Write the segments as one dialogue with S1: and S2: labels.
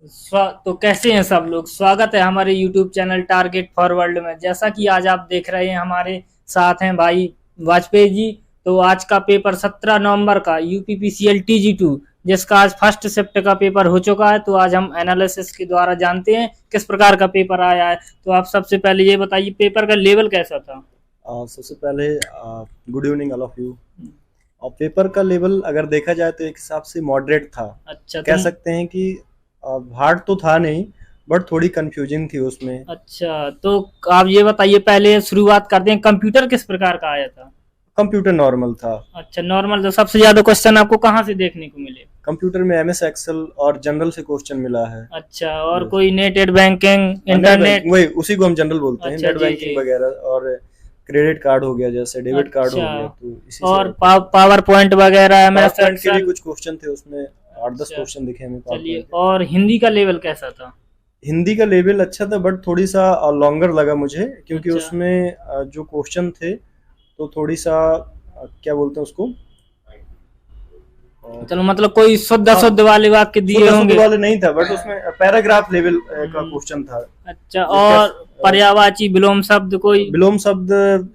S1: तो कैसे हैं सब लोग। स्वागत है हमारे YouTube चैनल टारगेट फॉरवर्ड में। जैसा कि आज आप देख रहे हैं हमारे साथ हैं भाई वाजपेयी जी। तो आज का पेपर 17 नवंबर का यूपीपीसीएल TG2 जिसका आज फर्स्ट शिफ्ट का पेपर हो चुका है। तो आज हम एनालिसिस के द्वारा जानते हैं किस प्रकार का पेपर आया है। तो आप सबसे पहले ये बताइए पेपर का लेवल कैसा था।
S2: सबसे पहले good evening all of you. और पेपर का लेवल अगर देखा जाए तो एक हिसाब से मॉडरेट था।
S1: अच्छा,
S2: कह सकते हैं कि हार्ड तो था नहीं, बट थोड़ी कंफ्यूजिंग थी उसमें।
S1: अच्छा, तो आप ये बताइए पहले शुरुआत करते हैं, कंप्यूटर किस प्रकार का आया था।
S2: कंप्यूटर नॉर्मल था।
S1: अच्छा, नॉर्मल। तो सबसे ज्यादा क्वेश्चन आपको कहाँ से देखने को मिले।
S2: कंप्यूटर में MS एक्सेल और जनरल से क्वेश्चन मिला है।
S1: अच्छा, और कोई नेट बैंकिंग इंटरनेट।
S2: वही उसी को हम जनरल बोलते हैं।
S1: अच्छा,
S2: नेट बैंकिंग वगैरह और क्रेडिट कार्ड हो गया, जैसे डेबिट कार्ड हो
S1: अच्छा,
S2: गया, तो इसी
S1: और
S2: से
S1: पावर पॉइंट वगैरह MS
S2: PowerPoint के भी
S1: एक्सेल।
S2: कुछ क्वेश्चन थे उसमें, 8-10
S1: अच्छा,
S2: क्वेश्चन दिखे हमें
S1: चलिए।
S2: PowerPoint के।
S1: और हिंदी का लेवल कैसा था।
S2: हिंदी का लेवल अच्छा था, बट थोड़ी सा लॉन्गर लगा मुझे, क्योंकि
S1: अच्छा,
S2: उसमें जो क्वेश्चन थे तो थोड़ी सा क्या बोलते हैं उसको,
S1: चलो मतलब कोई शुद्ध
S2: हाँ,
S1: शुद्ध वाले वाक्य दिए
S2: शुद्ध
S1: होंगे।
S2: वाले नहीं था, बट उसमें पैराग्राफ लेवल का क्वेश्चन था।
S1: अच्छा, और पर्यायवाची विलोम शब्द कोई।
S2: विलोम शब्द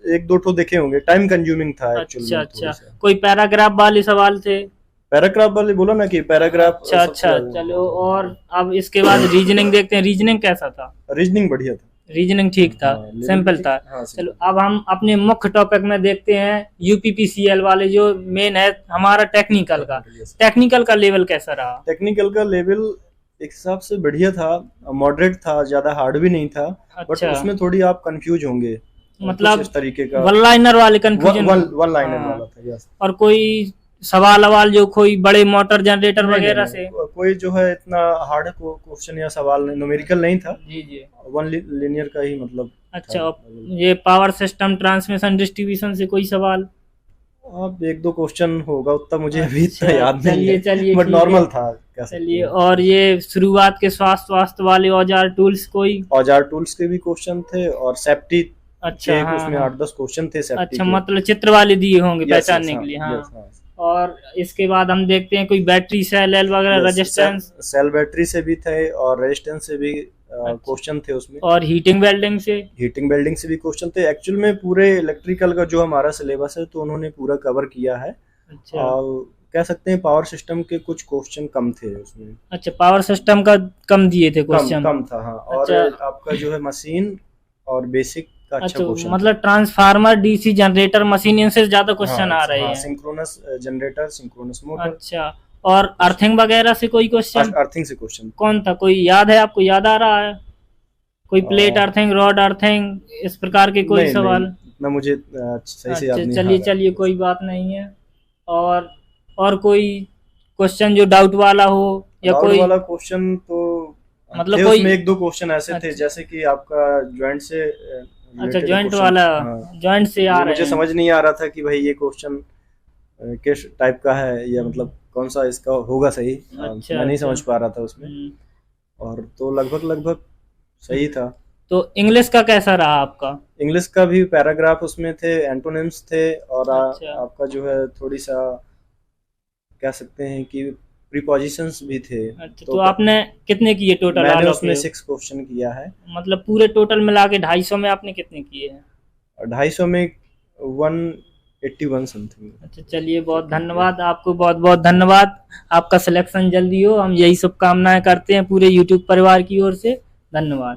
S2: एक दो ठो देखे होंगे। टाइम कंज्यूमिंग था एक्चुअल
S1: अच्छा
S2: में
S1: अच्छा,
S2: थोड़ा सा।
S1: कोई पैराग्राफ वाले सवाल थे।
S2: पैराग्राफ वाले बोला ना कि पैराग्राफ
S1: अच्छा अच्छा, चलो। और अब इसके बाद रीजनिंग देखते हैं, रीजनिंग कैसा था।
S2: रीजनिंग बढ़िया था।
S1: रीजनिंग ठीक था।
S2: हाँ,
S1: सिंपल था।
S2: हाँ,
S1: चलो अब हम अपने मुख्य टॉपिक में देखते हैं यूपीपीसीएल वाले, जो मेन है हमारा टेक्निकल का। टेक्निकल का लेवल कैसा रहा।
S2: टेक्निकल का लेवल एक हिसाब से बढ़िया था, मॉडरेट था, ज्यादा हार्ड भी नहीं था। बट
S1: अच्छा,
S2: उसमें थोड़ी आप कंफ्यूज होंगे,
S1: मतलब
S2: कुछ इस तरीके का।
S1: वन लाइनर वाले कंफ्यूजन।
S2: वन लाइनर वाला था, यस।
S1: और कोई सवाल अवाल जो कोई बड़े मोटर जनरेटर वगैरह से।
S2: कोई जो है इतना हार्ड क्वेश्चन या सवाल न्यूमेरिकल नहीं था।
S1: जी जी।
S2: वन लिनियर का ही मतलब
S1: अच्छा,
S2: था।
S1: ये पावर सिस्टम ट्रांसमिशन डिस्ट्रीब्यूशन से कोई सवाल।
S2: अब एक दो क्वेश्चन होगा, उतना मुझे अभी
S1: अच्छा,
S2: इतना याद नहीं है,
S1: चलिए
S2: बट
S1: ठीक है।
S2: नॉर्मल था, कह सकते
S1: चलिए,
S2: हैं।
S1: और ये शुरुआत के स्वास्थ्य वास्ते वाले औजार टूल्स कोई।
S2: औजार टूल्स के भी क्वेश्चन थे, और सेफ्टी
S1: अच्छा,
S2: के
S1: हाँ
S2: उसमें
S1: हाँ।
S2: 8-10 क्वेश्चन थे सेफ्टी
S1: अच्छा,
S2: के।
S1: मतलब चित्र वाले दिए होंगे
S2: यस
S1: पहचानने
S2: यस,
S1: के लिए।
S2: हाँ,
S1: हाँ।
S2: यस, हाँ।
S1: और इसके बाद हम देखते हैं कोई बैटरी सेल एल वगैरह रेजिस्टेंस।
S2: सेल बैटरी से भी थे, और रेजिस्टेंस से भी क्वेश्चन थे उसमें।
S1: और हीटिंग वेल्डिंग से।
S2: हीटिंग वेल्डिंग से भी क्वेश्चन थे। एक्चुअल में पूरे इलेक्ट्रिकल का जो हमारा सिलेबस है, तो उन्होंने पूरा कवर किया है।
S1: अच्छा
S2: और कह सकते हैं पावर सिस्टम के कुछ क्वेश्चन कम थे उसमें।
S1: अच्छा, पावर सिस्टम का कम दिए थे क्वेश्चन।
S2: कम था, हाँ। और
S1: अच्छा,
S2: आपका जो है मशीन और बेसिक का अच्छा
S1: अच्छा,
S2: क्वेश्चन
S1: मतलब ट्रांसफार्मर डीसी जनरेटर मशीन इनसे ज्यादा क्वेश्चन आ रहे हैं।
S2: Synchronous generator, synchronous motor.
S1: अच्छा, और अर्थिंग वगैरह से कोई क्वेश्चन।
S2: अर्थिंग से क्वेश्चन
S1: कौन था, कोई याद है आपको, याद आ रहा है। कोई प्लेट अर्थिंग, रॉड अर्थिंग, इस प्रकार के कोई
S2: नहीं,
S1: सवाल।
S2: इतना मुझे सही से याद
S1: अच्छा,
S2: नहीं।
S1: चलिए चलिए, कोई बात नहीं है। और कोई क्वेश्चन जो डाउट वाला हो, या
S2: डाउट
S1: कोई
S2: वाला क्वेश्चन तो
S1: मतलब
S2: थे
S1: कोई।
S2: उसमें, एक दो क्वेश्चन ऐसे थे,
S1: अच्छा,
S2: जैसे कि आपका ज्वाइंट से
S1: अच्छा,
S2: related
S1: जॉइंट
S2: question।
S1: वाला।
S2: हाँ,
S1: जॉइंट से आ
S2: वो
S1: रहे
S2: मुझे
S1: हैं।
S2: समझ नहीं आ रहा था कि भाई ये क्वेश्चन किस टाइप का है, या मतलब कौन सा इसका होगा सही।
S1: अच्छा
S2: मैं नहीं
S1: अच्छा।
S2: समझ पा रहा था उसमें। और तो लगभग लगभग सही था।
S1: तो इंग्लिश का कैसा रहा आपका।
S2: इंग्लिश का भी पैराग्राफ उसमें थे, एंटोनिम्स थे, और
S1: अच्छा
S2: आपका जो है थोड़ी सा कह सकते हैं कि प्रीपोजिशंस भी थे।
S1: अच्छा, तो आपने कितने किए टोटल
S2: मैंने
S1: ऑल ऑफ
S2: उसमें
S1: यू।
S2: 6 क्वेश्चन किया है।
S1: मतलब पूरे टोटल मिला के 250 में आपने कितने किए हैं।
S2: 250 में 181 समथिंग।
S1: अच्छा, चलिए, बहुत धन्यवाद आपको, बहुत बहुत धन्यवाद। आपका सिलेक्शन जल्दी हो, हम यही शुभकामनाएं करते हैं पूरे यूट्यूब परिवार की ओर से। धन्यवाद।